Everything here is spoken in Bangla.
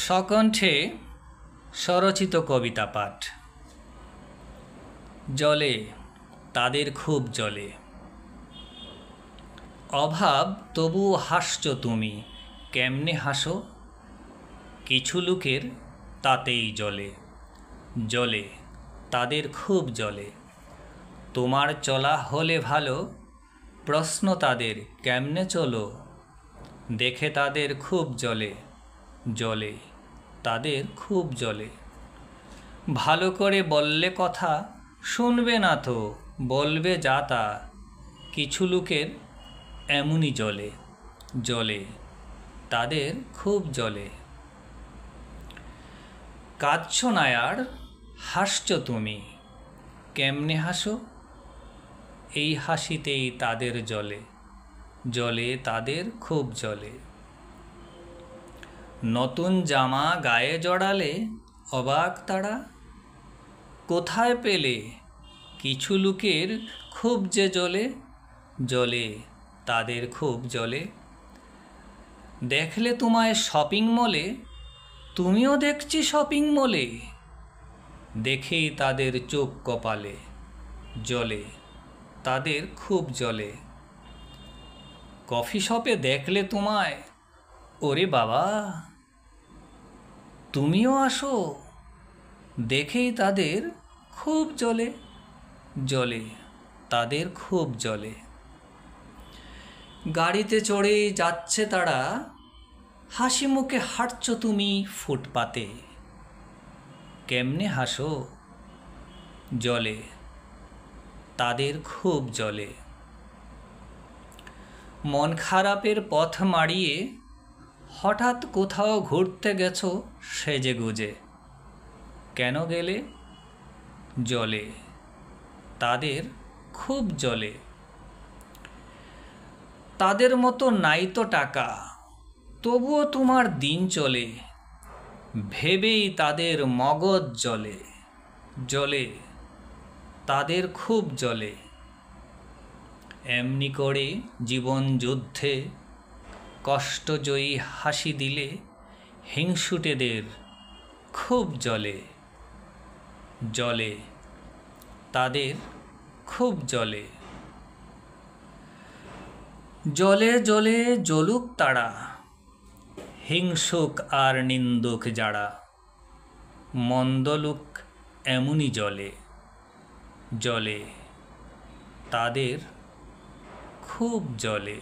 সকণ্ঠে স্বরচিত কবিতা পাঠ। জলে তাদের খুব জলে, অভাব তবুও হাসছো তুমি, কেমনে হাসো? কিছু লোকের তাতেই জলে, জলে তাদের খুব জলে। তোমার চলা হলে ভালো, প্রশ্ন তাদের কেমনে চলো? দেখে তাদের খুব জলে, জলে তাদের খুব জলে। ভালো করে বললে কথা শুনবে না তো, বলবে যা তা। কিছু লোকের এমনই জলে, জলে তাদের খুব জলে। কাঁদছো না আর, হাসছো তুমি, কেমনে হাসো? এই হাসিতেই তাদের জলে, জলে তাদের খুব জলে। নতুন জামা গায়ে জড়ালে অবাক তারা, কোথায় পেলে? কিছু লোকের খুব যে জলে, জলে তাদের খুব জলে। দেখলে তোমায় শপিং মলে, তুমিও দেখছি শপিং মলে। দেখেই তাদের চোখ কপালে, জলে তাদের খুব জলে। কফি শপে দেখলে তোমায়, ওরে বাবা তুমিও আসো। দেখেই তাদের খুব জলে, জলে তাদের খুব জলে। গাড়িতে চড়ে যাচ্ছে তারা, হাসি মুখে হাঁটছো তুমি ফুটপাতে, কেমনে হাসো? জলে তাদের খুব জলে। মন খারাপের পথ মাড়িয়ে হঠাৎ কোথাও ঘুরতে গেছো সেজে গুজে, কেন গেলে? জলে তাদের খুব জলে। তাদের মতো নাই তো টাকা, তবুও তোমার দিন চলে, ভেবেই তাদের মগজ জলে, জলে তাদের খুব জলে। এমনি করে জীবন যুদ্ধে কষ্টজয়ী হাসি দিলে হিংসুটেদের খুব জলে, জলে তাদের খুব জলে। জলে জলে জ্বলুক তারা, হিংসুক আর নিন্দুক যারা। মন্দ লোক এমনই জলে, জলে তাদের খুব জলে।